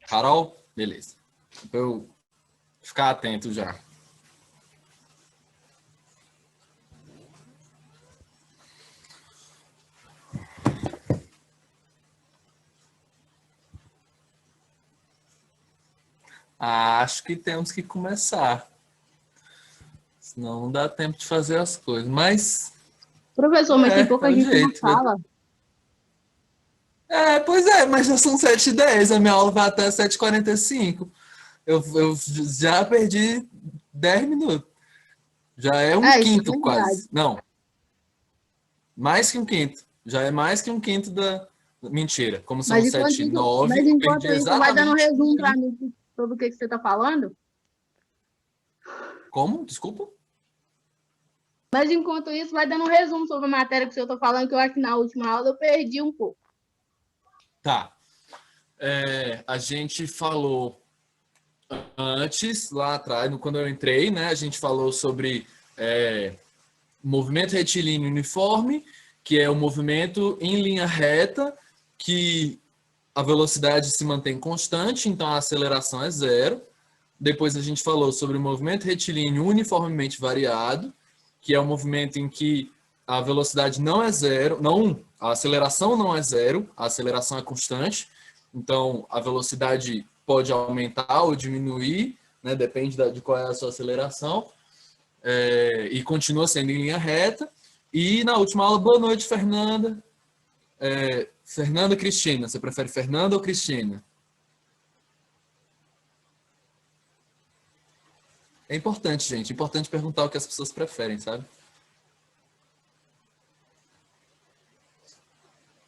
Carol? Beleza. Pra eu ficar atento já. Acho que temos que começar. Senão não dá tempo de fazer as coisas. Mas Professor, mas tem é pouca o gente na jeito. sala. Pois é, mas já são 7h10, a minha aula vai até 7h45. Eu já perdi 10 minutos. Já é um Isso é quinto verdade. quase. Não, mais que um quinto. Já é mais que um quinto da... Mentira, como são Mas enquanto 7h09, eu perdi isso, vai dando um exatamente um resumo para quinto. mim sobre o que você está falando. Como? Desculpa? Mas enquanto isso, vai dando um resumo sobre a matéria que o senhor está falando, que eu acho que na última aula eu perdi um pouco. Tá. A gente falou antes, lá atrás, quando eu entrei, né? A gente falou sobre movimento retilíneo uniforme, que é o movimento em linha reta, que a velocidade se mantém constante, então a aceleração é zero. Depois a gente falou sobre o movimento retilíneo uniformemente variado, que é o movimento em que a velocidade não é zero, não, a aceleração não é zero, a aceleração é constante. Então a velocidade pode aumentar ou diminuir, né, depende de qual é a sua aceleração, e continua sendo em linha reta. E na última aula, boa noite, Fernanda. Fernanda Cristina, você prefere Fernanda ou Cristina? É importante, gente. É importante perguntar o que as pessoas preferem, sabe?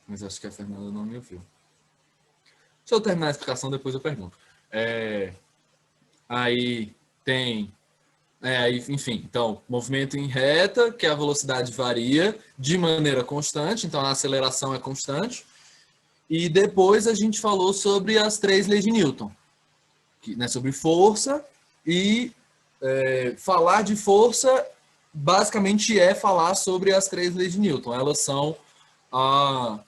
Mas acho que a Fernanda não me ouviu. Deixa eu terminar a explicação, depois eu pergunto. Aí tem... enfim, então, movimento em reta, que a velocidade varia de maneira constante, então a aceleração é constante. E depois a gente falou sobre as 3 leis de Newton, né, sobre força, e falar de força basicamente é falar sobre as 3 leis de Newton. Elas são a...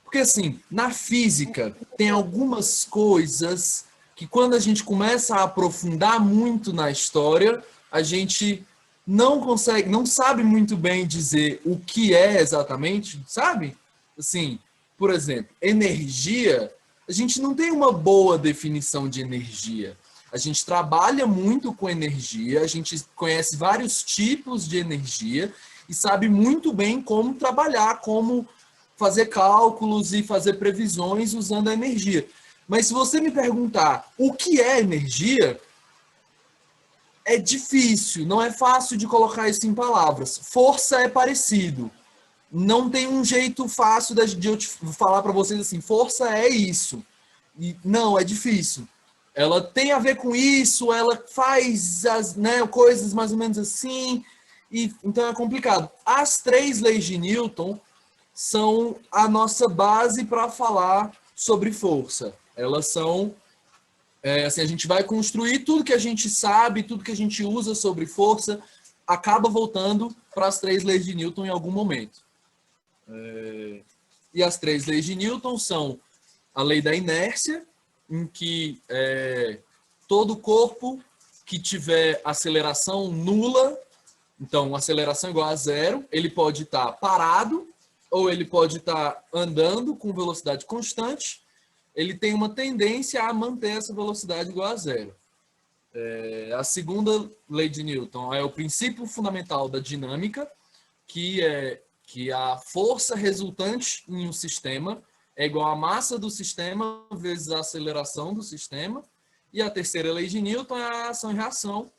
Porque assim, na física tem algumas coisas que quando a gente começa a aprofundar muito na história, a gente não consegue, não sabe muito bem dizer o que é exatamente, sabe? Assim, por exemplo, energia, a gente não tem uma boa definição de energia. A gente trabalha muito com energia, a gente conhece vários tipos de energia e sabe muito bem como trabalhar, como fazer cálculos e fazer previsões usando a energia. Mas se você me perguntar o que é energia, é difícil, não é fácil de colocar isso em palavras. Força é parecido. Não tem um jeito fácil de eu te falar para vocês assim, força é isso. E, não, é difícil. Ela tem a ver com isso, ela faz as, né, coisas mais ou menos assim, e então é complicado. As 3 leis de Newton são a nossa base para falar sobre força. Elas são, assim, a gente vai construir tudo que a gente sabe, tudo que a gente usa sobre força, acaba voltando para as 3 leis de Newton em algum momento. E as 3 leis de Newton são a lei da inércia, em que todo corpo que tiver aceleração nula, então aceleração igual a zero, ele pode estar parado, ou ele pode estar andando com velocidade constante, ele tem uma tendência a manter essa velocidade igual a zero. A segunda lei de Newton é o princípio fundamental da dinâmica, que é que a força resultante em um sistema é igual à massa do sistema vezes a aceleração do sistema. E a terceira lei de Newton é a ação e reação,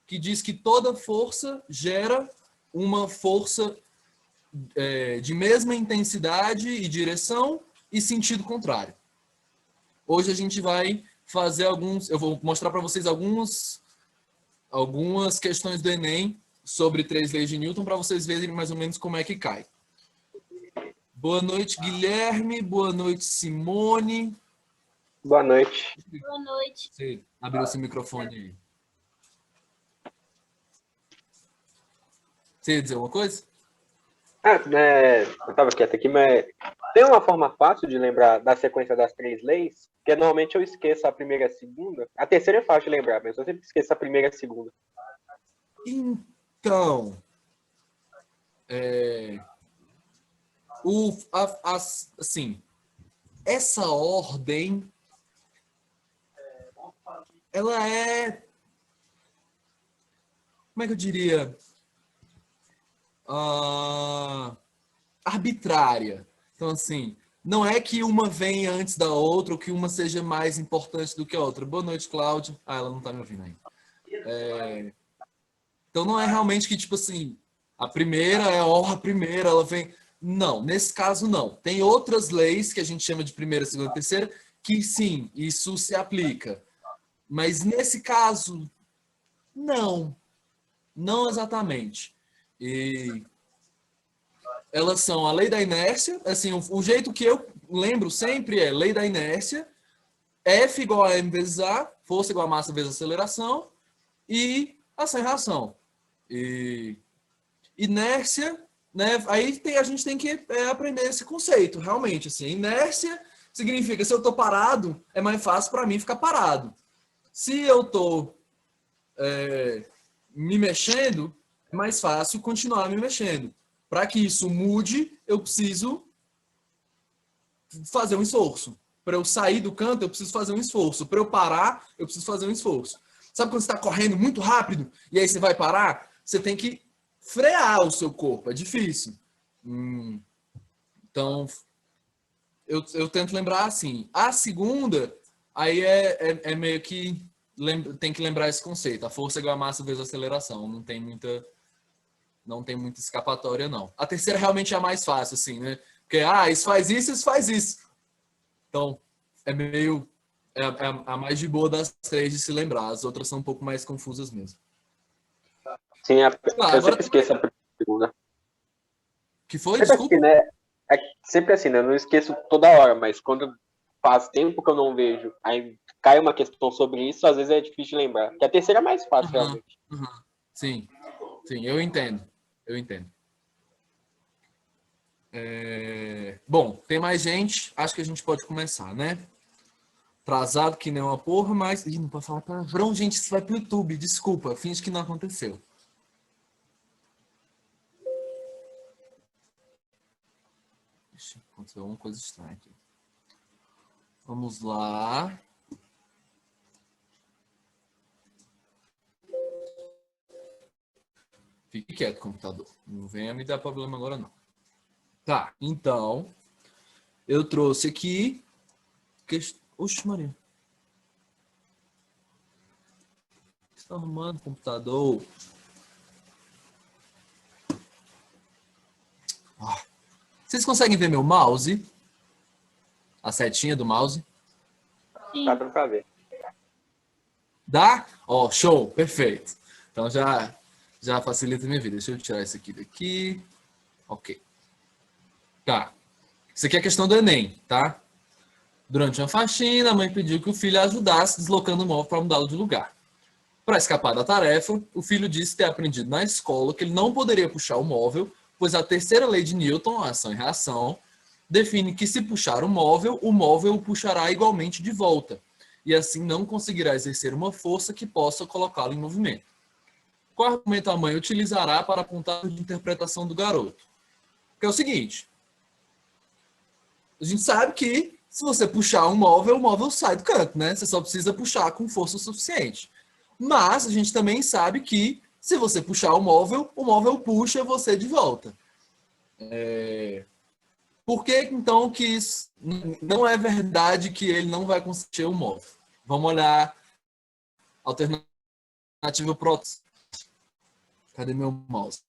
que diz que toda força gera uma força de mesma intensidade e direção e sentido contrário. Hoje a gente vai fazer eu vou mostrar para vocês algumas questões do Enem sobre 3 leis de Newton para vocês verem mais ou menos como é que cai. Boa noite, Guilherme. Boa noite, Simone. Boa noite. Boa noite. Você abriu seu microfone aí. Você ia dizer alguma coisa? Eu estava quieto aqui, mas tem uma forma fácil de lembrar da sequência das 3 leis? Porque normalmente eu esqueço a primeira e a segunda. A terceira é fácil de lembrar, mas eu sempre esqueço a primeira e a segunda. Então, assim, essa ordem, ela é, como é que eu diria, arbitrária. Então, assim, não é que uma vem antes da outra ou que uma seja mais importante do que a outra. Boa noite, Cláudia. Ah, ela não tá me ouvindo ainda. Então, não é realmente que, tipo assim, a primeira é a primeira, ela vem... Não, nesse caso, não. Tem outras leis que a gente chama de primeira, segunda, terceira, que sim, isso se aplica. Mas nesse caso, não. Não exatamente. E elas são a lei da inércia, assim, o jeito que eu lembro sempre é lei da inércia, F igual a M vezes A, força igual a massa vezes aceleração, e ação e reação. E inércia, né? Aí a gente tem que aprender esse conceito, realmente. Assim, inércia significa se eu estou parado, é mais fácil para mim ficar parado. Se eu estou me mexendo, é mais fácil continuar me mexendo. Para que isso mude, eu preciso fazer um esforço. Para eu sair do canto, eu preciso fazer um esforço. Para eu parar, eu preciso fazer um esforço. Sabe quando você está correndo muito rápido e aí você vai parar? Você tem que frear o seu corpo. É difícil. Então, eu tento lembrar assim. A segunda, aí é meio que tem que lembrar esse conceito. A força igual a massa vezes a aceleração. Não tem muita escapatória, não. A terceira realmente é a mais fácil, assim, né? Porque, isso faz isso. Então, é meio... É a mais de boa das três de se lembrar. As outras são um pouco mais confusas mesmo. Sim, eu sempre esqueço a primeira e a segunda. Que foi? Sempre Desculpa? assim, né? É sempre assim, né? Eu não esqueço toda hora, mas quando faz tempo que eu não vejo, aí cai uma questão sobre isso, às vezes é difícil de lembrar. Que a terceira é mais fácil, realmente. Sim, eu entendo. Bom, tem mais gente. Acho que a gente pode começar, né? Atrasado que nem uma porra, mas... Ih, não pode falar palavrão, gente. Isso vai pro YouTube. Desculpa, finge que não aconteceu. Ixi, aconteceu alguma coisa estranha aqui. Vamos lá. Fique quieto, computador. Não venha me dar problema agora, não. Tá, então... Eu trouxe aqui... Oxe, Maria. Está arrumando o computador. Vocês conseguem ver meu mouse? A setinha do mouse? Sim. Tá dando pra ver. Dá? Ó, show, perfeito. Então já facilita a minha vida. Deixa eu tirar isso aqui daqui. Ok. Tá. Isso aqui é a questão do Enem, tá? Durante uma faxina, a mãe pediu que o filho ajudasse deslocando o móvel para mudá-lo de lugar. Para escapar da tarefa, o filho disse ter aprendido na escola que ele não poderia puxar o móvel, pois a terceira lei de Newton, a ação e reação, define que se puxar o móvel o puxará igualmente de volta, e assim não conseguirá exercer uma força que possa colocá-lo em movimento. Qual argumento a mãe utilizará para apontar a interpretação do garoto? Que é o seguinte, a gente sabe que se você puxar o móvel sai do canto, né? Você só precisa puxar com força suficiente. Mas a gente também sabe que se você puxar o móvel puxa você de volta. Por que então que isso não é verdade que ele não vai conseguir o móvel? Vamos olhar a alternativa próxima. Cadê meu mouse?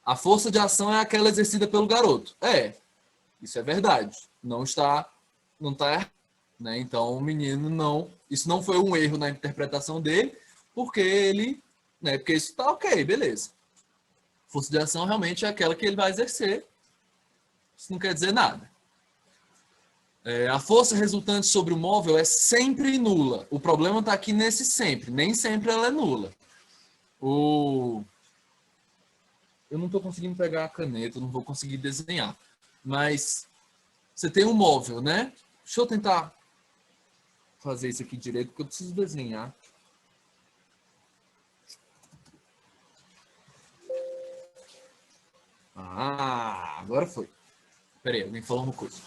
A força de ação é aquela exercida pelo garoto. Isso é verdade. Não está errado. Né? Então o menino não... Isso não foi um erro na interpretação dele, porque ele... Né? Porque isso está ok, beleza. Força de ação realmente é aquela que ele vai exercer. Isso não quer dizer nada. A força resultante sobre o móvel é sempre nula. O problema está aqui nesse sempre. Nem sempre ela é nula. Eu não estou conseguindo pegar a caneta, não vou conseguir desenhar. Mas você tem um móvel, né? Deixa eu tentar fazer isso aqui direito, porque eu preciso desenhar. Ah, agora foi. Peraí, alguém falou uma coisa.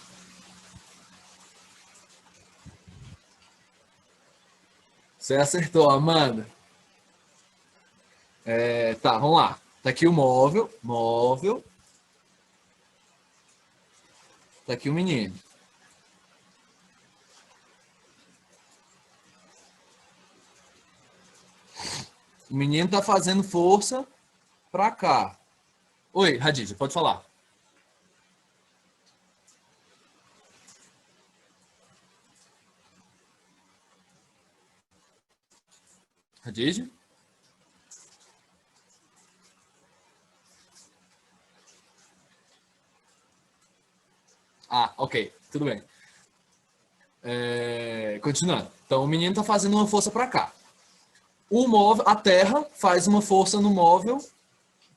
Você acertou, Amanda. Tá, vamos lá. Tá aqui o móvel. Móvel. Tá aqui o menino. O menino tá fazendo força pra cá. Oi, Radija, pode falar. Radija? Ah, ok. Tudo bem. Continuando. Então, o menino está fazendo uma força para cá. O móvel, a Terra faz uma força no móvel,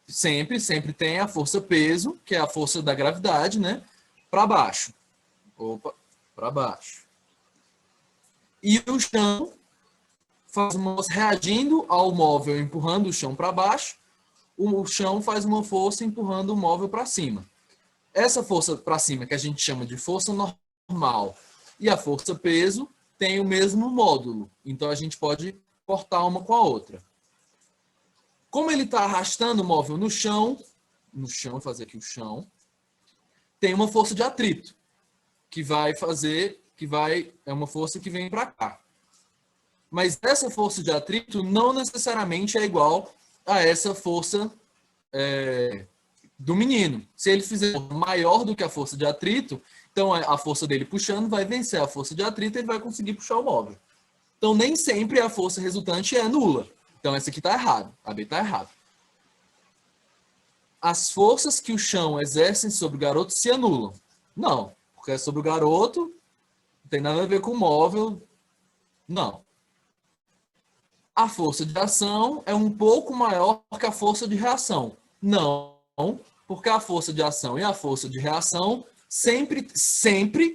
sempre tem a força peso, que é a força da gravidade, né? Para baixo. Opa, para baixo. E o chão faz uma força reagindo ao móvel, empurrando o chão para baixo. O chão faz uma força empurrando o móvel para cima. Essa força para cima, que a gente chama de força normal, e a força peso, tem o mesmo módulo. Então, a gente pode cortar uma com a outra. Como ele está arrastando o móvel no chão, fazer aqui o chão, tem uma força de atrito, é uma força que vem para cá. Mas essa força de atrito não necessariamente é igual a essa força do menino. Se ele fizer maior do que a força de atrito, então a força dele puxando vai vencer a força de atrito e ele vai conseguir puxar o móvel. Então nem sempre a força resultante é nula. Então essa aqui está errada. A B está errada. As forças que o chão exerce sobre o garoto se anulam. Não, porque é sobre o garoto, não tem nada a ver com o móvel. Não. A força de ação é um pouco maior que a força de reação. Não, porque a força de ação e a força de reação sempre,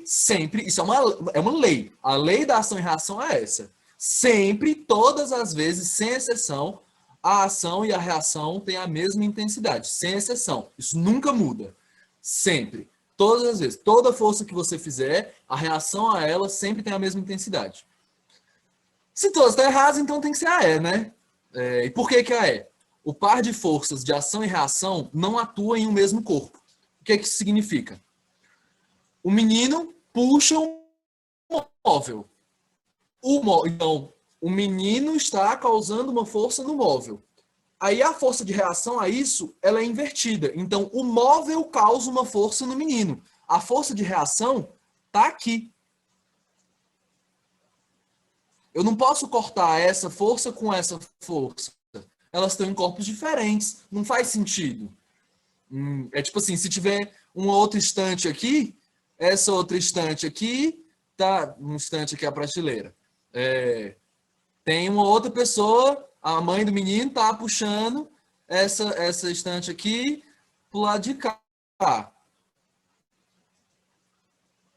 isso é uma lei. A lei da ação e reação é essa. Sempre, todas as vezes, sem exceção, a ação e a reação têm a mesma intensidade, sem exceção. Isso nunca muda. Sempre. Todas as vezes. Toda força que você fizer, a reação a ela sempre tem a mesma intensidade. Se todas estão erradas, então tem que ser a E, né? E por que a E? O par de forças de ação e reação não atua em um mesmo corpo. O que isso significa? O menino puxa um móvel. Então, o menino está causando uma força no móvel. Aí a força de reação a isso, ela é invertida. Então, o móvel causa uma força no menino. A força de reação está aqui. Eu não posso cortar essa força com essa força. Elas estão em corpos diferentes. Não faz sentido. É tipo assim, se tiver uma outra estante aqui, essa outra estante aqui, tá, um estante aqui a prateleira. Tem uma outra pessoa, a mãe do menino tá puxando essa estante aqui pro lado de cá.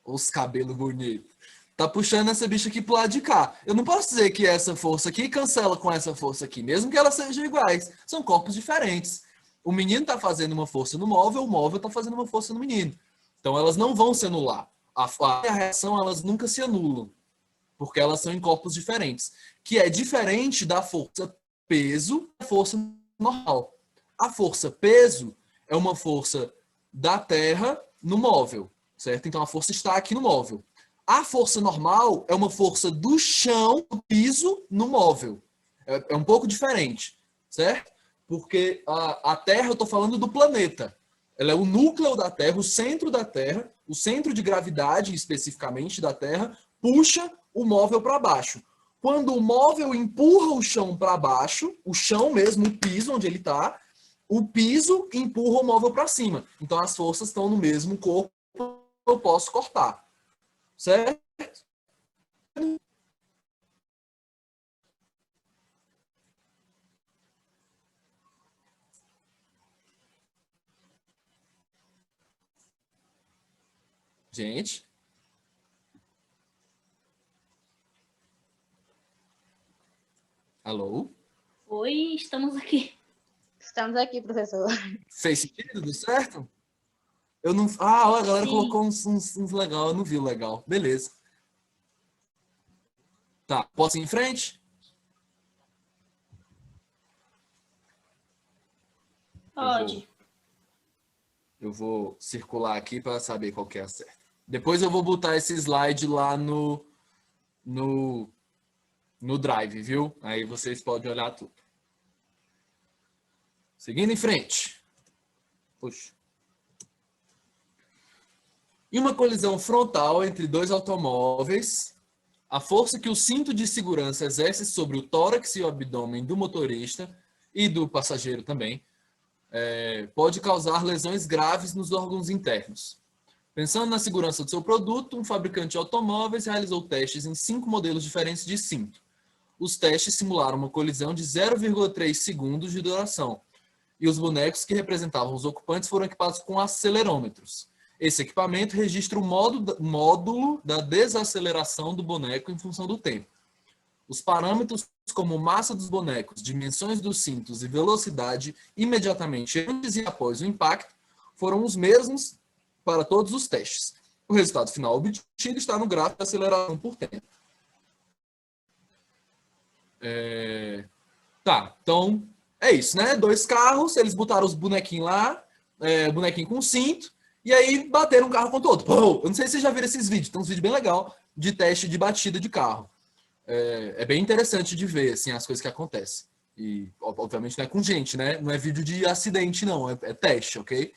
Os cabelos bonitos. Tá puxando essa bicha aqui pro lado de cá. Eu não posso dizer que essa força aqui cancela com essa força aqui, mesmo que elas sejam iguais. São corpos diferentes. O menino tá fazendo uma força no móvel, o móvel tá fazendo uma força no menino. Então elas não vão se anular. A reação, elas nunca se anulam, porque elas são em corpos diferentes, que é diferente da força peso e força normal. A força peso é uma força da Terra no móvel, certo? Então a força está aqui no móvel. A força normal é uma força do chão, do piso, no móvel. É um pouco diferente, certo? Porque a Terra, eu estou falando do planeta. Ela é o núcleo da Terra, o centro da Terra, o centro de gravidade, especificamente, da Terra, puxa o móvel para baixo. Quando o móvel empurra o chão para baixo, o chão mesmo, o piso onde ele está, o piso empurra o móvel para cima. Então as forças estão no mesmo corpo, eu posso cortar. Certo? Gente. Alô? Oi, estamos aqui. Estamos aqui, professor. Fez sentido? Deu certo? Eu não... Ah, olha, a galera Sim. colocou uns legal. Eu não vi o legal. Beleza. Tá, posso ir em frente? Pode. Eu vou circular aqui para saber qual que é a certa. Depois eu vou botar esse slide lá no Drive, viu? Aí vocês podem olhar tudo. Seguindo em frente. Puxa. Em uma colisão frontal entre dois automóveis, a força que o cinto de segurança exerce sobre o tórax e o abdômen do motorista e do passageiro também pode causar lesões graves nos órgãos internos. Pensando na segurança do seu produto, um fabricante de automóveis realizou testes em 5 modelos diferentes de cinto. Os testes simularam uma colisão de 0,3 segundos de duração, e os bonecos que representavam os ocupantes foram equipados com acelerômetros. Esse equipamento registra o módulo da desaceleração do boneco em função do tempo. Os parâmetros como massa dos bonecos, dimensões dos cintos e velocidade imediatamente antes e após o impacto foram os mesmos para todos os testes. O resultado final obtido está no gráfico de aceleração por tempo. Tá, então é isso, né? 2 carros, eles botaram os bonequinhos lá, bonequinho com cinto, e aí bateram um carro contra o outro. Pô, eu não sei se vocês já viram esses vídeos, tem uns vídeos bem legais de teste de batida de carro. É bem interessante de ver assim, as coisas que acontecem. E, obviamente, não é com gente, né? Não é vídeo de acidente, não. É teste, ok?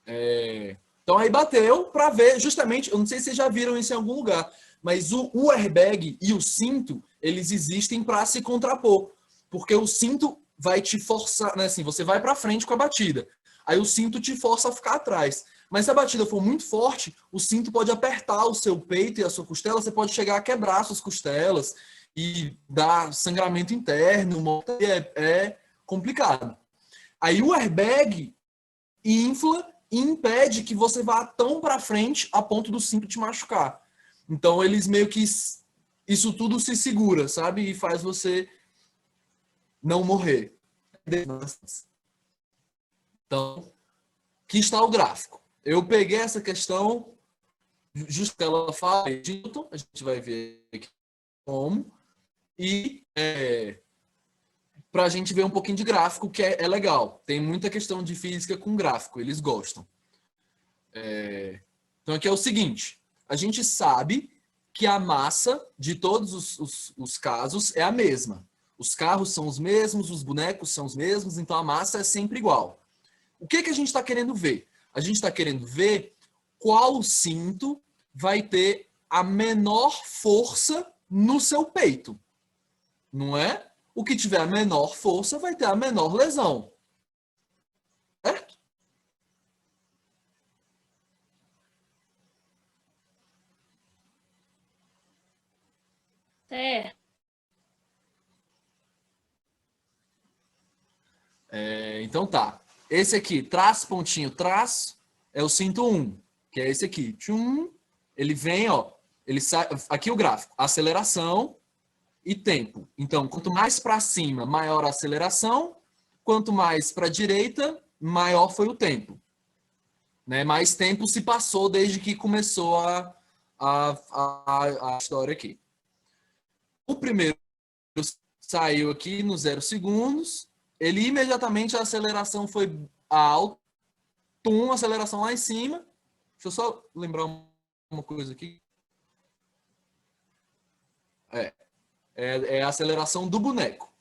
Então, aí bateu para ver, justamente, eu não sei se vocês já viram isso em algum lugar, mas o airbag e o cinto, eles existem para se contrapor. Porque o cinto vai te forçar, né? Assim, você vai para frente com a batida. Aí o cinto te força a ficar atrás. Mas se a batida for muito forte, o cinto pode apertar o seu peito e a sua costela, você pode chegar a quebrar suas costelas e dar sangramento interno, é complicado. Aí o airbag infla e impede que você vá tão para frente a ponto do cinto te machucar. Então eles meio que isso tudo se segura, sabe? E faz você não morrer. Então, aqui está o gráfico. Eu peguei essa questão, justo que ela fala, a gente vai ver aqui como, e para a gente ver um pouquinho de gráfico, que é legal. Tem muita questão de física com gráfico, eles gostam. Então aqui é o seguinte, a gente sabe que a massa de todos os casos é a mesma. Os carros são os mesmos, os bonecos são os mesmos, então a massa é sempre igual. O que a gente está querendo ver? A gente está querendo ver qual cinto vai ter a menor força no seu peito. Não é? O que tiver a menor força vai ter a menor lesão. Certo? Então tá. Esse aqui, traço, pontinho, traço, é o cinto 1, que é esse aqui. Tchum, ele vem, ó, ele sai, aqui o gráfico, aceleração e tempo. Então, quanto mais para cima, maior a aceleração, quanto mais para a direita, maior foi o tempo. Né? Mais tempo se passou desde que começou a história aqui. O primeiro saiu aqui no 0 segundos, ele imediatamente a aceleração foi alta, a aceleração lá em cima. Deixa eu só lembrar uma coisa aqui. É a aceleração do boneco.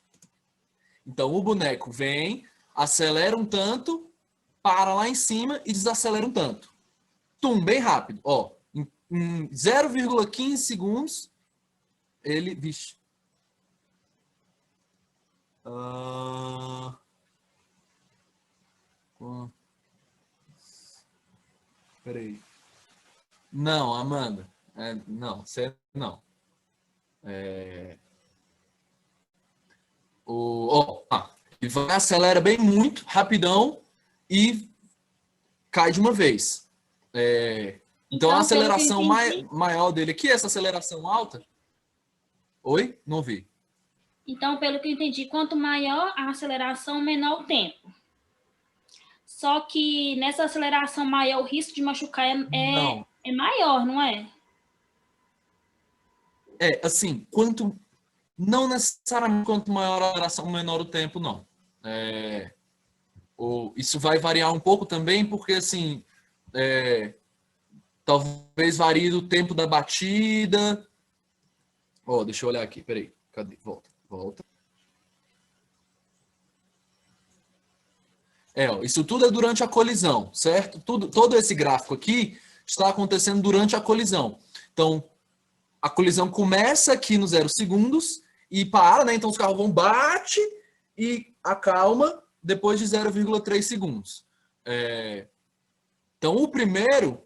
Então, o boneco vem, acelera um tanto, para lá em cima e desacelera um tanto. Bem rápido. Ó, em 0,15 segundos, ele... Vixe. Peraí. Não, Amanda. Não, você não. Ele acelera bem muito, rapidão, e cai de uma vez. Então, a Então, pelo que eu aceleração entendi, maior dele aqui, essa aceleração alta... Oi? Não vi. então, pelo que eu entendi, quanto maior a aceleração, menor o tempo. Só que nessa aceleração maior, o risco de machucar Não. é maior, não é? Assim, não necessariamente quanto maior a aceleração, menor o tempo, não. Isso vai variar um pouco também, porque, assim, talvez varie do tempo da batida. Deixa eu olhar aqui, peraí. Cadê? Volta. Isso tudo é durante a colisão, certo? Todo esse gráfico aqui está acontecendo durante a colisão. Então, a colisão começa aqui no 0 segundos e para, né? Então, os carros vão, bate e acalma depois de 0,3 segundos. Então, o primeiro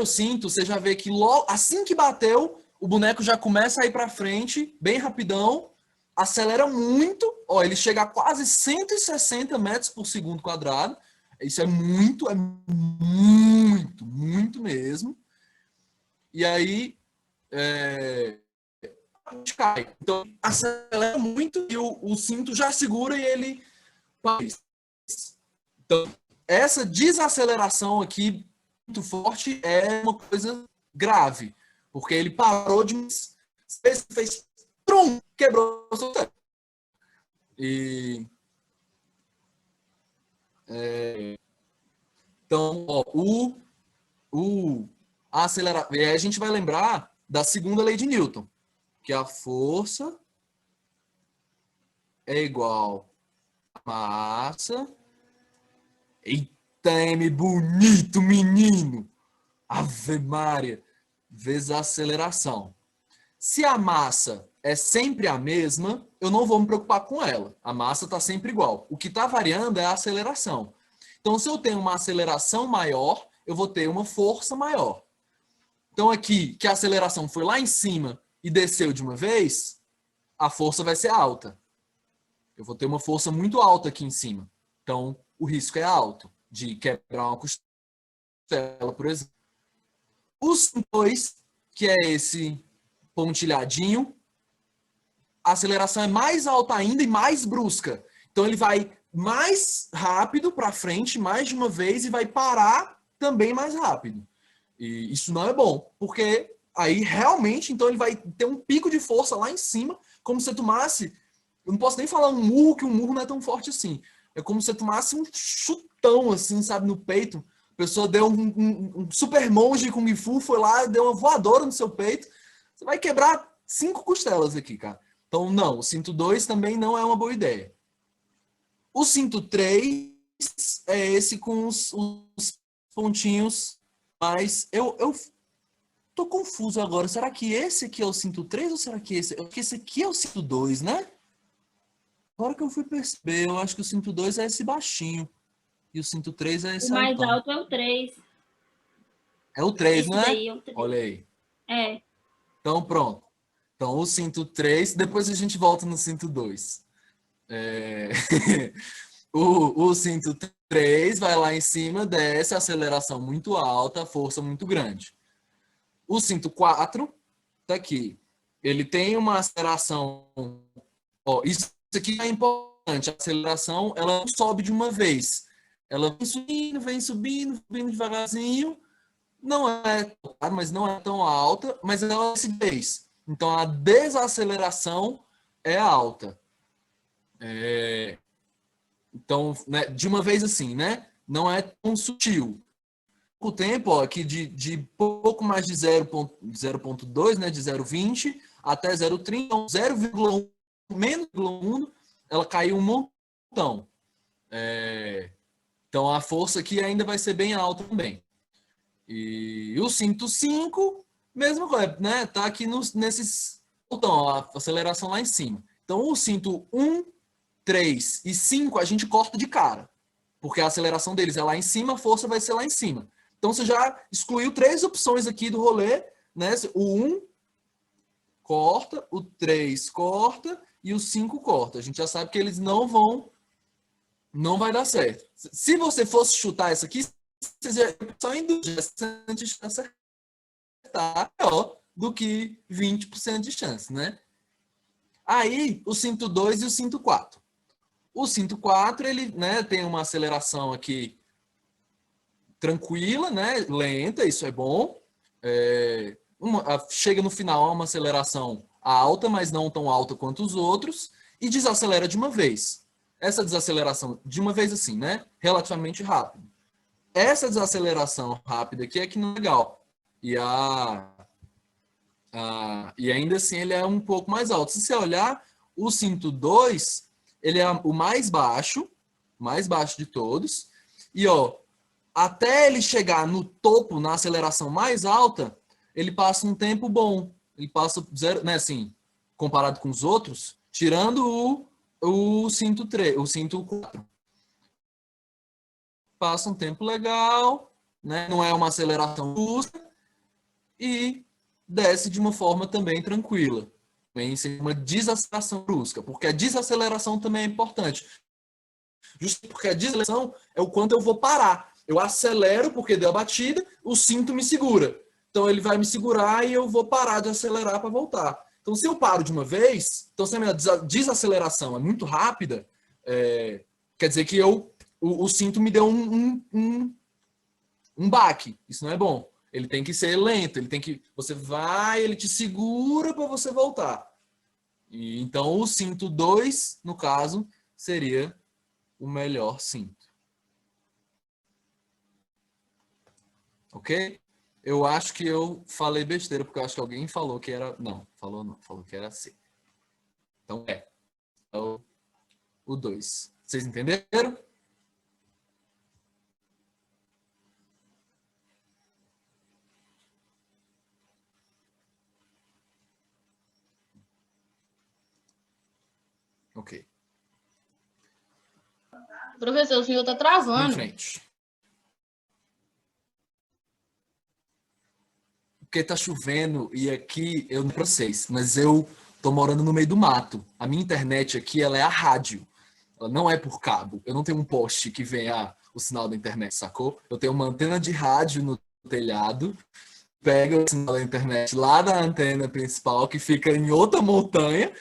cinto, você já vê que logo, assim que bateu, o boneco já começa a ir para frente, bem rapidão, acelera muito, ele chega a quase 160 metros por segundo quadrado. Isso é muito mesmo. E aí, a gente cai. Então, acelera muito e o cinto já segura e ele... Então, essa desaceleração aqui muito forte é uma coisa grave, porque ele parou de... fez trum, quebrou o seu teto. Então, a aceleração... E aí a gente vai lembrar da segunda lei de Newton, que a força é igual a massa... Eita, M bonito, menino! Ave Maria! Vezes a aceleração. Se a massa é sempre a mesma, eu não vou me preocupar com ela. A massa está sempre igual. O que está variando é a aceleração. Então, se eu tenho uma aceleração maior, eu vou ter uma força maior. Então, aqui, que a aceleração foi lá em cima e desceu de uma vez, a força vai ser alta. Eu vou ter uma força muito alta aqui em cima. Então, o risco é alto de quebrar uma costela, por exemplo. Os 2, que é esse pontilhadinho, a aceleração é mais alta ainda e mais brusca. Então, ele vai mais rápido para frente, mais de uma vez, e vai parar também mais rápido. E isso não é bom, porque aí realmente, então ele vai ter um pico de força lá em cima, como se você tomasse... Eu não posso nem falar um murro, que um murro não é tão forte assim. É como se você tomasse um chutão, assim, sabe, no peito. A pessoa deu um super monge Kung Fu, foi lá, deu uma voadora no seu peito. Você vai quebrar 5 costelas aqui, cara. Então, não, o cinto 2 também não é uma boa ideia. O cinto 3 é esse com os pontinhos, mas eu tô confuso agora. Será que esse aqui é o cinto 3 ou será que esse? Porque esse aqui é o cinto 2, né? Agora que eu fui perceber, eu acho que o cinto 2 é esse baixinho. E o cinto 3 é O esse mais altão. alto é o 3. É o 3, Esse não é? daí é o 3. Olha aí. É. Então, pronto. Então, o cinto 3, depois a gente volta no cinto 2. O cinto 3 vai lá em cima, desce, aceleração muito alta, força muito grande. O cinto 4 tá aqui. Ele tem uma aceleração... isso aqui é importante. A aceleração, ela não sobe de uma vez. Ela vem subindo devagarzinho. Não é, mas não é tão alta, mas ela se vez. Então, a desaceleração é alta. Então, né, de uma vez assim, né? Não é tão sutil. O tempo, aqui de pouco mais de 0,2, né? De 0,20 até 0,30, então 0,1, menos 0,1, ela caiu um montão. Então, a força aqui ainda vai ser bem alta também. E o cinto 5, mesma coisa, né? Tá aqui nesses botão, a aceleração lá em cima. Então, o cinto 1, 3 e 5 a gente corta de cara, porque a aceleração deles é lá em cima, a força vai ser lá em cima. Então, você já excluiu 3 opções aqui do rolê, né? O 1 corta, o 3 corta e o 5 corta. A gente já sabe que eles não vai dar certo. Se você fosse chutar essa aqui, só em 2% de chance de acertar, melhor do que 20% de chance, né? Aí, o cinto 2 e o cinto 4. O cinto 4, ele, né, tem uma aceleração aqui tranquila, né, lenta, isso é bom. Chega no final a uma aceleração alta, mas não tão alta quanto os outros, e desacelera de uma vez. Essa desaceleração de uma vez assim, né, relativamente rápido. Essa desaceleração rápida aqui é que não é legal. E ainda assim ele é um pouco mais alto. Se você olhar, o cinto 2, ele é o mais baixo de todos. E ó, até ele chegar no topo, na aceleração mais alta, ele passa um tempo bom. Ele passa zero, né, assim, comparado com os outros, tirando o cinto 3, o cinto 4. Passa um tempo legal, né? Não é uma aceleração brusca e desce de uma forma também tranquila. Também sem uma desaceleração brusca, porque a desaceleração também é importante. Justo porque a desaceleração é o quanto eu vou parar. Eu acelero porque deu a batida, o cinto me segura. Então ele vai me segurar e eu vou parar de acelerar para voltar. Então se eu paro de uma vez, então se a minha desaceleração é muito rápida, quer dizer que o cinto me deu um baque. Isso não é bom. Ele tem que ser lento, você vai, ele te segura para você voltar. E então o cinto 2, no caso, seria o melhor cinto. Ok? Eu acho que eu falei besteira, porque eu acho que alguém falou que era... Não, falou que era C. Então é o 2. Vocês entenderam? Ok. Professor, o senhor está Em travando. frente. Porque tá chovendo e aqui, eu não sei pra vocês, mas eu tô morando no meio do mato. A minha internet aqui, ela é a rádio. Ela não é por cabo. Eu não tenho um poste que venha o sinal da internet, sacou? Eu tenho uma antena de rádio no telhado, pega o sinal da internet lá da antena principal, que fica em outra montanha,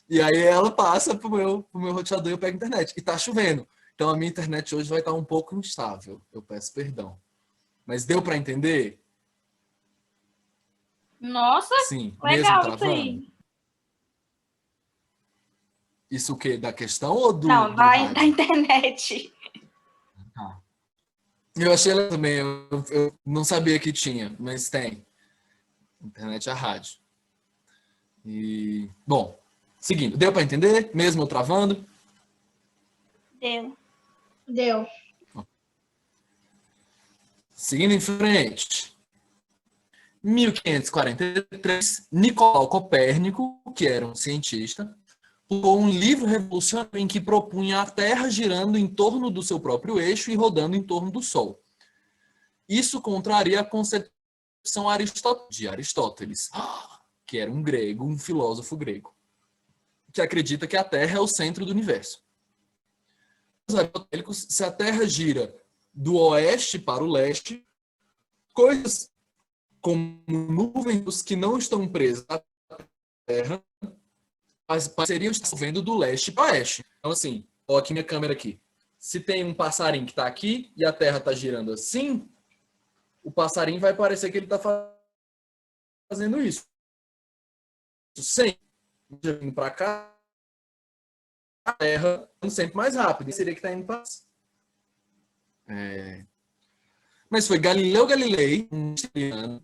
e aí ela passa pro meu roteador e eu pego a internet. E tá chovendo. Então a minha internet hoje vai estar um pouco instável. Eu peço perdão. Mas deu para entender? Nossa, Sim, mesmo legal isso travando? aí. Isso o quê? Da questão ou do Não, da rádio? internet. Ah. Eu achei ela também, eu não sabia que tinha, mas tem. Internet é rádio. E, bom, seguindo. Deu para entender? Mesmo eu travando? Deu. Deu. Seguindo em frente. 1543, Nicolau Copérnico, que era um cientista, publicou um livro revolucionário em que propunha a Terra girando em torno do seu próprio eixo e rodando em torno do Sol. Isso contraria a concepção de Aristóteles, que era um grego, um filósofo grego, que acredita que a Terra é o centro do universo. Os aristotélicos, se a Terra gira do oeste para o leste, coisas como nuvens que não estão presas à Terra seriam estar vendo do leste para o oeste. Então, assim, ó, aqui minha câmera aqui. Se tem um passarinho que está aqui e a Terra está girando assim, o passarinho vai parecer que ele está fazendo isso. Sempre indo para cá, a Terra sempre mais rápido. Seria que está indo para... Mas foi Galileu Galilei, um italiano,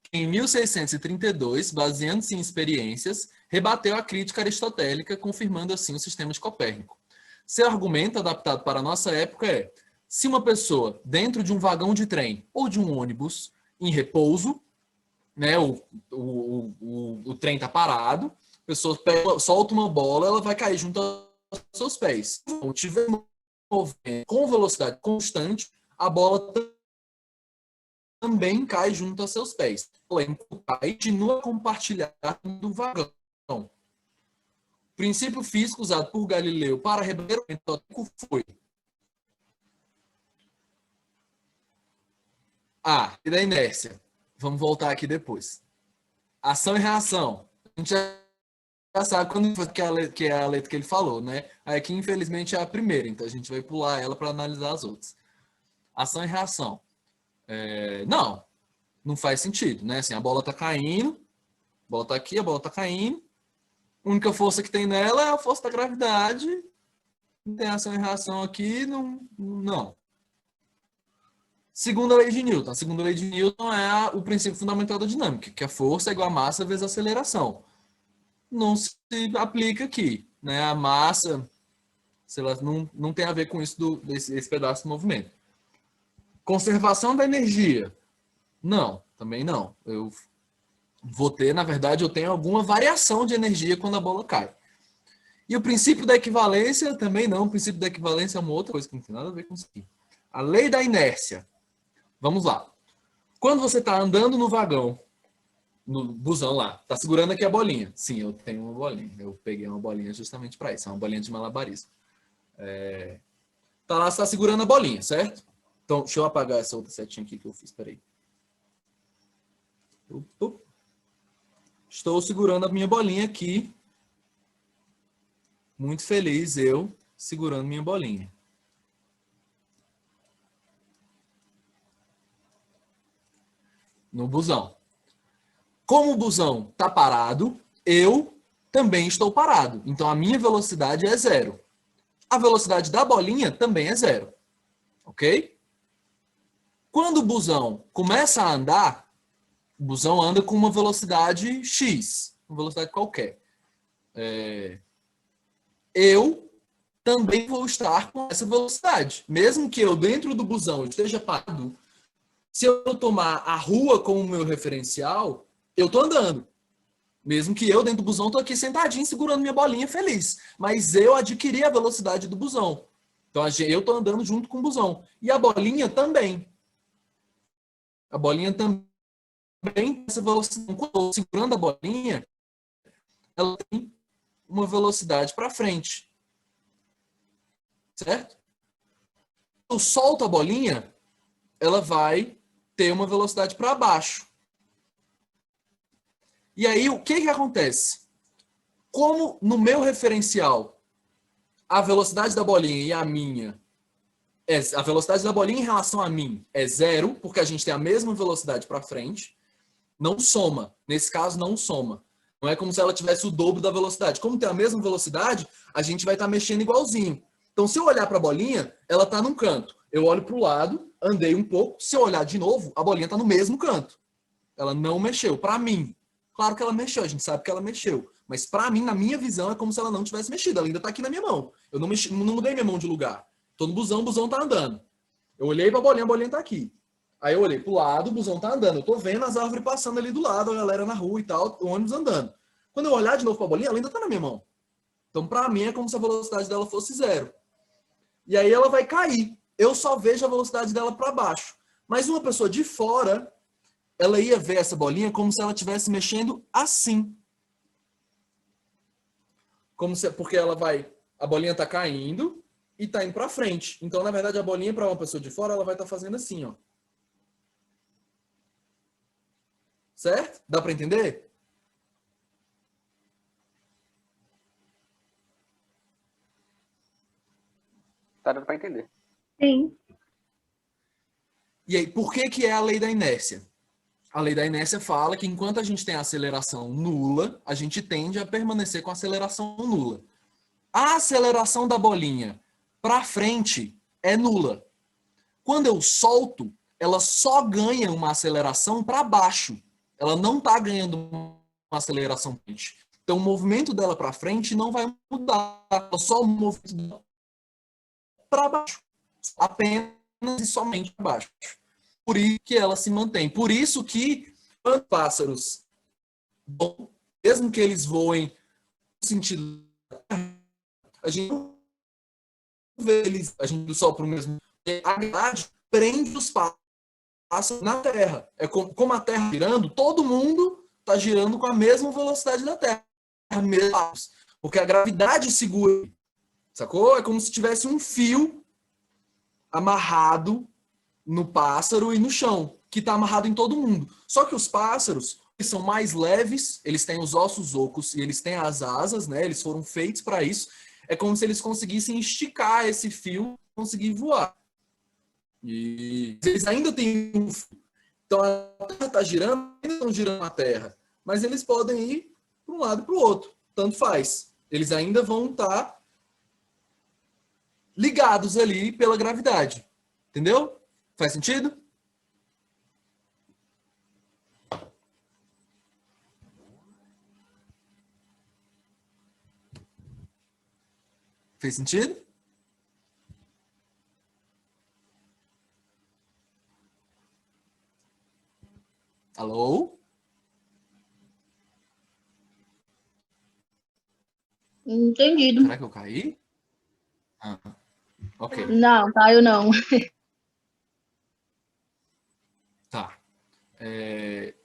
que em 1632, baseando-se em experiências, rebateu a crítica aristotélica, confirmando assim o sistema de Copérnico. Seu argumento, adaptado para a nossa época, é: se uma pessoa, dentro de um vagão de trem ou de um ônibus, em repouso, né, o trem está parado, a pessoa solta uma bola, ela vai cair junto aos seus pés. Se não tiver movimento com velocidade constante, a bola também cai junto a seus pés. Porém, continua a compartilhar do vagão. O princípio físico usado por Galileu para rebater o foi E da inércia. Vamos voltar aqui depois. Ação e reação. A gente já sabe quando que é a letra que ele falou, né? Aqui, infelizmente, é a primeira, então a gente vai pular ela para analisar as outras. Ação e reação. Não faz sentido, né? Assim, a bola tá caindo, a bola tá aqui, a bola tá caindo. A única força que tem nela é a força da gravidade. Não tem ação e reação aqui, não. Segunda lei de Newton. A segunda lei de Newton é o princípio fundamental da dinâmica, que a força é igual a massa vezes a aceleração. Não se aplica aqui, né? A massa, sei lá, não tem a ver com isso desse pedaço do movimento. Conservação da energia. Não, também não. Eu vou ter, na verdade, eu tenho alguma variação de energia quando a bola cai. E o princípio da equivalência também não. O princípio da equivalência é uma outra coisa que não tem nada a ver com isso aqui. A lei da inércia. Vamos lá. Quando você está andando no vagão, no busão lá, tá segurando aqui a bolinha. Sim, eu tenho uma bolinha. Eu peguei uma bolinha justamente para isso. É uma bolinha de malabarismo. Tá lá, você tá segurando a bolinha, certo? Então, deixa eu apagar essa outra setinha aqui que eu fiz. Peraí. Estou segurando a minha bolinha aqui. Muito feliz eu segurando minha bolinha. No busão. Como o busão está parado, eu também estou parado. Então, a minha velocidade é 0. A velocidade da bolinha também é 0. Ok? Quando o busão começa a andar, o busão anda com uma velocidade x, uma velocidade qualquer. Eu também vou estar com essa velocidade. Mesmo que eu, dentro do busão, esteja parado, se eu tomar a rua como meu referencial, eu estou andando. Mesmo que eu, dentro do busão, estou aqui sentadinho, segurando minha bolinha, feliz. Mas eu adquiri a velocidade do busão. Então, eu estou andando junto com o busão. E a bolinha também. A bolinha também tem essa velocidade. Quando eu estou segurando a bolinha, ela tem uma velocidade para frente. Certo? Eu solto a bolinha, ela vai ter uma velocidade para baixo. E aí, o que acontece? Como no meu referencial, a velocidade da bolinha e a minha, a velocidade da bolinha em relação a mim é 0, porque a gente tem a mesma velocidade para frente, não soma. Nesse caso, não soma. Não é como se ela tivesse o dobro da velocidade. Como tem a mesma velocidade, a gente vai estar mexendo igualzinho. Então, se eu olhar para a bolinha, ela está num canto. Eu olho para o lado, andei um pouco. Se eu olhar de novo, a bolinha está no mesmo canto. Ela não mexeu. Para mim, claro que ela mexeu. A gente sabe que ela mexeu. Mas para mim, na minha visão, é como se ela não tivesse mexido. Ela ainda está aqui na minha mão. Eu não mudei minha mão de lugar. Estou no busão, o busão está andando. Eu olhei para a bolinha está aqui. Aí eu olhei para o lado, o busão está andando. Eu estou vendo as árvores passando ali do lado, a galera na rua e tal, o ônibus andando. Quando eu olhar de novo para a bolinha, ela ainda está na minha mão. Então, para mim, é como se a velocidade dela fosse 0. E aí ela vai cair. Eu só vejo a velocidade dela para baixo. Mas uma pessoa de fora, ela ia ver essa bolinha como se ela estivesse mexendo assim. Porque a bolinha está caindo e está indo para frente. Então, na verdade, a bolinha para uma pessoa de fora, ela vai estar fazendo assim, ó. Certo? Dá para entender? Tá dando para entender. Sim. E aí, por que é a lei da inércia? A lei da inércia fala que enquanto a gente tem a aceleração nula, a gente tende a permanecer com a aceleração nula. A aceleração da bolinha para frente é nula. Quando eu solto, ela só ganha uma aceleração para baixo. Ela não está ganhando uma aceleração para frente. Então, o movimento dela para frente não vai mudar. Só o movimento dela para baixo. Apenas e somente para baixo. Por isso que ela se mantém. Por isso que quando pássaros, mesmo que eles voem no sentido da Terra, a gente não vê eles, a gente só para o mesmo. A grade prende os pássaros na Terra. É como a Terra girando, todo mundo está girando com a mesma velocidade da Terra. Porque a gravidade segura. Sacou? É como se tivesse um fio amarrado no pássaro e no chão, que está amarrado em todo mundo. Só que os pássaros, eles são mais leves, eles têm os ossos ocos e eles têm as asas, né? Eles foram feitos para isso. É como se eles conseguissem esticar esse fio e conseguir voar. E eles ainda têm um fio. Então a Terra está girando, ainda estão girando a Terra. Mas eles podem ir para um lado e para o outro. Tanto faz. Eles ainda vão estar ligados ali pela gravidade. Entendeu? Faz sentido? Fez sentido? Alô? Entendido. Será que eu caí? Ah, ok. Não, caiu não. Tá.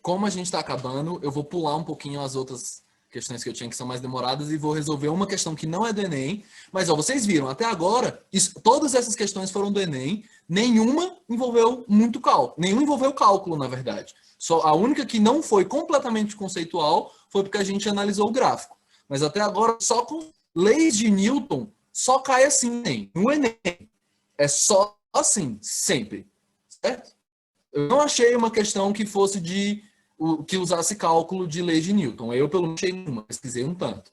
Como a gente está acabando, eu vou pular um pouquinho as outras questões que eu tinha que são mais demoradas e vou resolver uma questão que não é do Enem. Mas ó, vocês viram, até agora, todas essas questões foram do Enem, nenhuma envolveu muito cálculo. Nenhuma envolveu cálculo, na verdade. Só a única que não foi completamente conceitual foi porque a gente analisou o gráfico. Mas até agora, só com leis de Newton, só cai assim no Enem. É só assim, sempre. Certo? Eu não achei uma questão que fosse que usasse cálculo de lei de Newton. Eu, pelo menos, achei uma, pesquisei um tanto.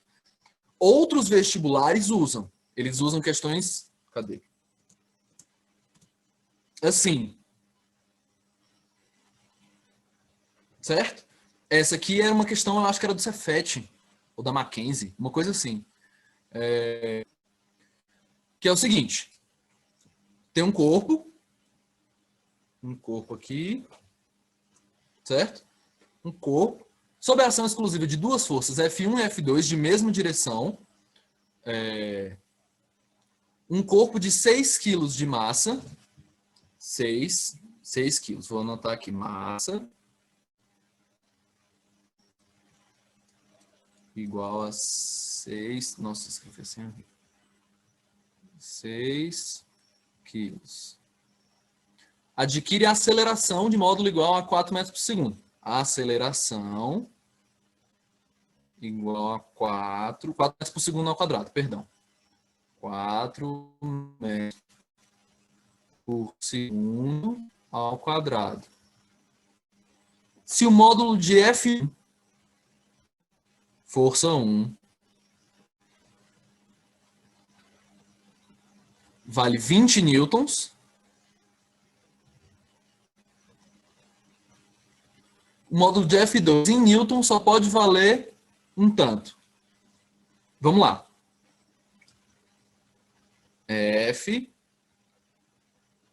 Outros vestibulares usam. Eles usam questões... Cadê? Assim. Certo? Essa aqui era uma questão, eu acho que era do Cefet, ou da Mackenzie, uma coisa assim. Que é o seguinte. Tem um corpo aqui, certo? Um corpo, sob a ação exclusiva de duas forças, F1 e F2, de mesma direção, um corpo de 6 kg de massa, 6 kg, vou anotar aqui, massa, igual a 6, nossa, escrevi assim aqui, 6 quilos. Adquire a aceleração de módulo igual a 4 metros por segundo. A aceleração igual a 4 metros por segundo ao quadrado, perdão. 4 metros por segundo ao quadrado. Se o módulo de F1, força 1, vale 20 newtons, o módulo de F2 em Newton só pode valer um tanto. Vamos lá. F,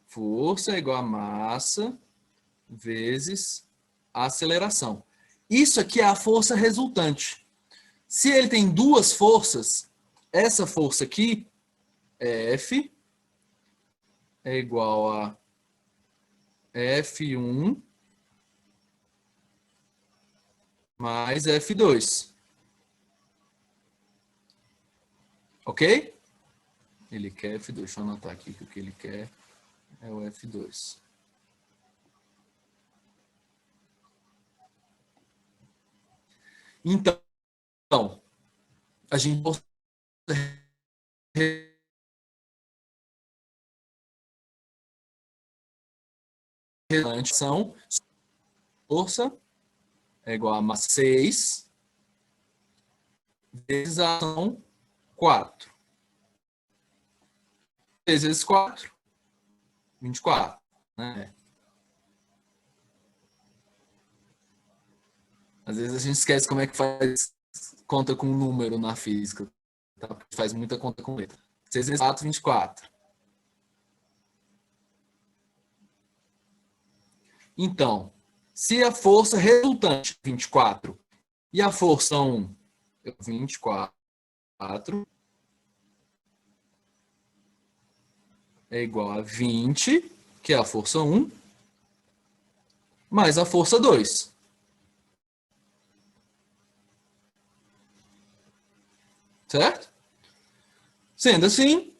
força é igual a massa, vezes a aceleração. Isso aqui é a força resultante. Se ele tem duas forças, essa força aqui, F, é igual a F1 mais F2. Ok? Ele quer F2. Deixa eu anotar aqui que o que ele quer é o F2. Então, a gente são força é igual a massa 6 vezes a ação 4. 6 vezes 4, 24. Né? Às vezes a gente esquece como é que faz conta com número na física. Tá? Faz muita conta com letra. 6 vezes 4, 24. Então, se a força resultante 24 e a força 1 é 24, é igual a 20, que é a força 1, mais a força 2. Certo? Sendo assim,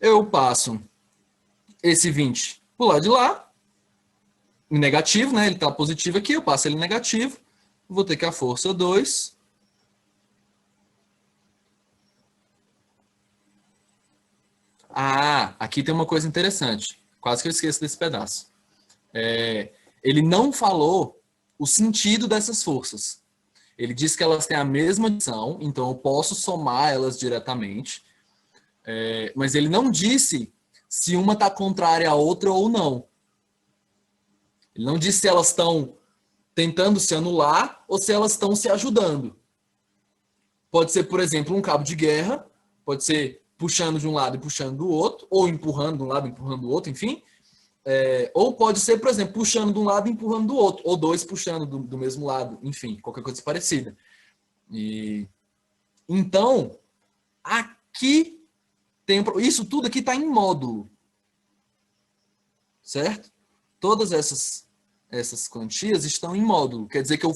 eu passo esse 20 para o lado de lá, negativo, né? Ele está positivo aqui, eu passo ele negativo. Vou ter que a força 2. Ah, aqui tem uma coisa interessante. Quase que eu esqueço desse pedaço. Ele não falou o sentido dessas forças. Ele disse que elas têm a mesma direção, então eu posso somar elas diretamente. Mas ele não disse se uma está contrária à outra ou não. Ele não disse se elas estão tentando se anular ou se elas estão se ajudando. Pode ser, por exemplo, um cabo de guerra, pode ser puxando de um lado e puxando do outro, ou empurrando de um lado e empurrando do outro, enfim. Ou pode ser, por exemplo, puxando de um lado e empurrando do outro, ou dois puxando do mesmo lado, enfim, qualquer coisa parecida. Então, aqui isso tudo aqui está em módulo, certo? Todas essas quantias estão em módulo, quer dizer que eu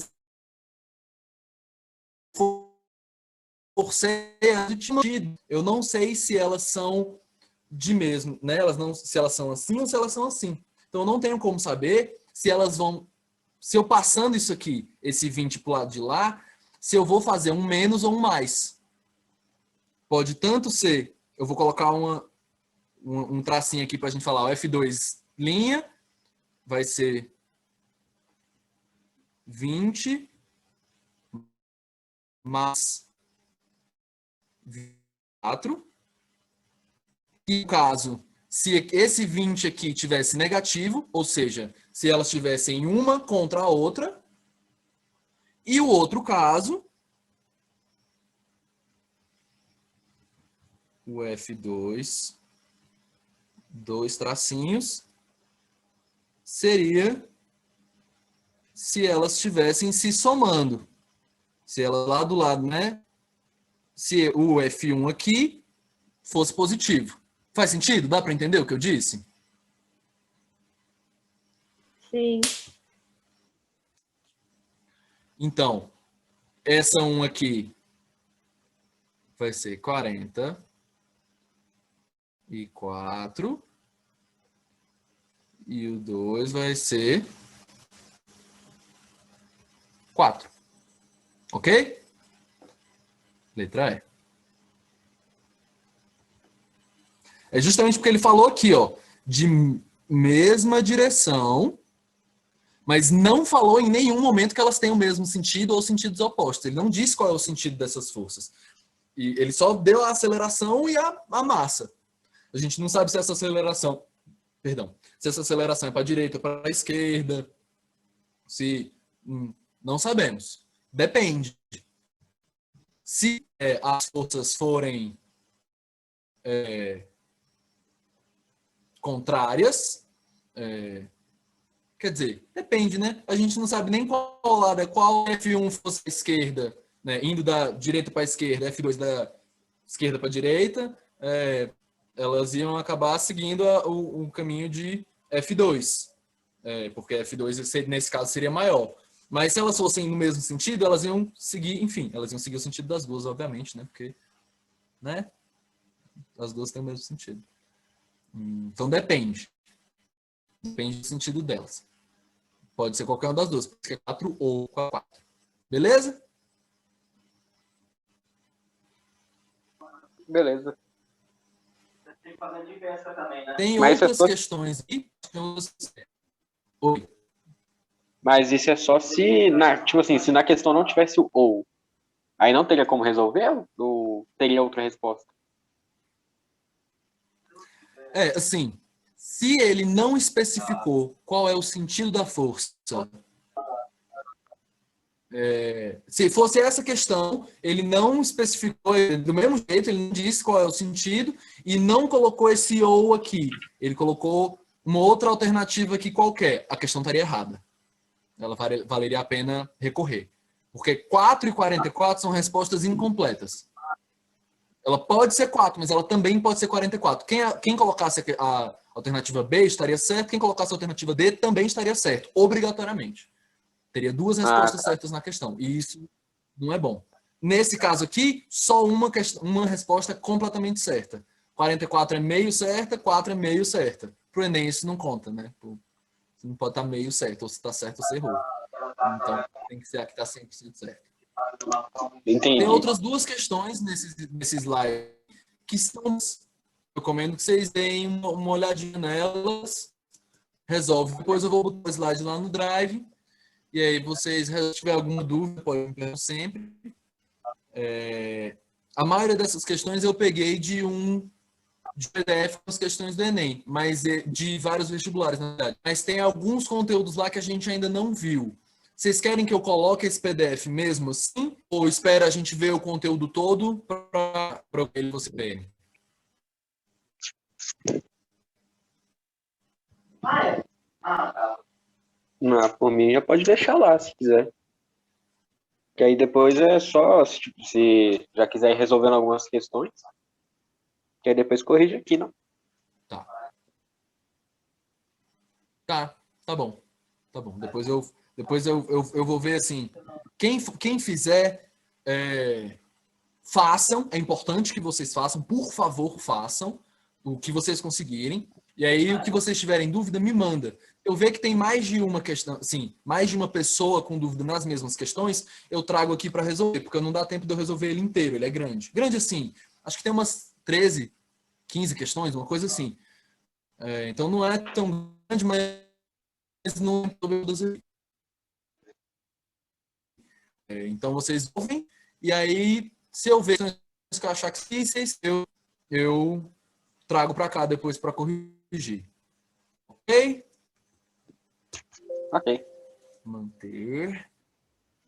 forcei eu não sei se elas são de mesmo, né? Se elas são assim ou se elas são assim. Então eu não tenho como saber se elas vão, se eu passando isso aqui, esse 20 para o lado de lá, se eu vou fazer um menos ou um mais. Pode tanto ser, eu vou colocar um tracinho aqui para a gente falar, o F2 linha vai ser 20 mais 4. E no caso, se esse 20 aqui tivesse negativo, ou seja, se elas tivessem uma contra a outra, e o outro caso, o F2, 2 tracinhos, seria se elas estivessem se somando. Se ela lá do lado, né? Se o F1 aqui fosse positivo. Faz sentido? Dá para entender o que eu disse? Sim. Então, essa 1 aqui vai ser 44. E o 2 vai ser 4. Ok? Letra E. É justamente porque ele falou aqui, ó, de mesma direção, mas não falou em nenhum momento que elas têm o mesmo sentido ou sentidos opostos. Ele não disse qual é o sentido dessas forças. E ele só deu a aceleração e a massa. A gente não sabe se essa aceleração, se essa aceleração é para a direita ou para a esquerda. Não sabemos. Depende. Se as forças forem contrárias, quer dizer, depende, né? A gente não sabe nem qual lado é, qual F1 fosse a esquerda, né? Indo da direita para a esquerda, F2 da esquerda para a direita, elas iam acabar seguindo o caminho de F2, porque F2 nesse caso seria maior. Mas se elas fossem no mesmo sentido, elas iam seguir, enfim, elas iam seguir o sentido das duas, obviamente, né? Porque, né? As duas têm o mesmo sentido. Então depende. Depende do sentido delas. Pode ser qualquer uma das duas, pode ser 4 ou 4. Beleza? Beleza. Tem que fazer diversa também, né? Tem Mas outras questões aí. Oi. Mas isso é só se tipo assim, se na questão não tivesse o ou. Aí não teria como resolver? Ou teria outra resposta? Assim, se ele não especificou qual é o sentido da força, se fosse essa questão, ele não especificou, do mesmo jeito, ele não disse qual é o sentido e não colocou esse ou aqui. Ele colocou uma outra alternativa aqui qualquer. A questão estaria errada. Ela valeria a pena recorrer. Porque 4 e 44 são respostas incompletas. Ela pode ser 4, mas ela também pode ser 44. Quem colocasse a alternativa B estaria certo, quem colocasse a alternativa D também estaria certo, obrigatoriamente. Teria duas respostas certas na questão, e isso não é bom. Nesse caso aqui, só uma resposta completamente certa. 44 é meio certa, 4 é meio certa. Para o Enem isso não conta, né? Não pode estar meio certo, ou se está certo ou se errou. Então, tem que ser a que está 100% certo. Entendi. Tem outras duas questões nesse slide que são... Eu recomendo que vocês deem uma olhadinha nelas. Resolve. Depois eu vou botar o slide lá no Drive. E aí, vocês, se tiver alguma dúvida, podem perguntar sempre. A maioria dessas questões eu peguei de PDF com as questões do Enem, mas de vários vestibulares, na verdade. Mas tem alguns conteúdos lá que a gente ainda não viu. Vocês querem que eu coloque esse PDF mesmo assim? Ou espera a gente ver o conteúdo todo para ele você ver? Por mim já pode deixar lá, se quiser. Que aí depois é só, se já quiser ir resolvendo algumas questões, que aí depois corrige aqui, não? Tá bom. Tá bom. Depois eu vou ver assim. Quem fizer, façam. É importante que vocês façam. Por favor, façam o que vocês conseguirem. E aí, o que vocês tiverem dúvida, me manda. Eu ver que tem mais de uma questão, sim, mais de uma pessoa com dúvida nas mesmas questões, eu trago aqui para resolver, porque não dá tempo de eu resolver ele inteiro, ele é grande. Grande assim, acho que tem umas 13, 15 questões, uma coisa assim. Então não é tão grande, mas não é todas. Então vocês ouvem, e aí, se eu ver que eu achar que difíceis, eu trago para cá depois para corrigir. Ok? Ok. Manter.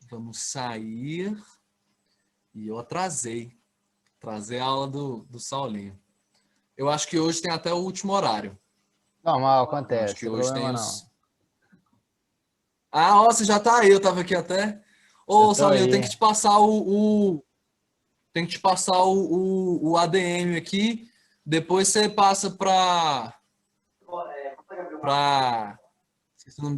Vamos sair. E eu atrasei. Trazer a aula do Saulinho. Eu acho que hoje tem até o último horário. Normal, acontece. Acho que hoje tem os... Ah, ó, você já tá aí. Eu tava aqui até. Ô, Saulinho, eu tenho que te passar Tem que te passar o ADM aqui. Depois você passa para... Esqueci o nome dela.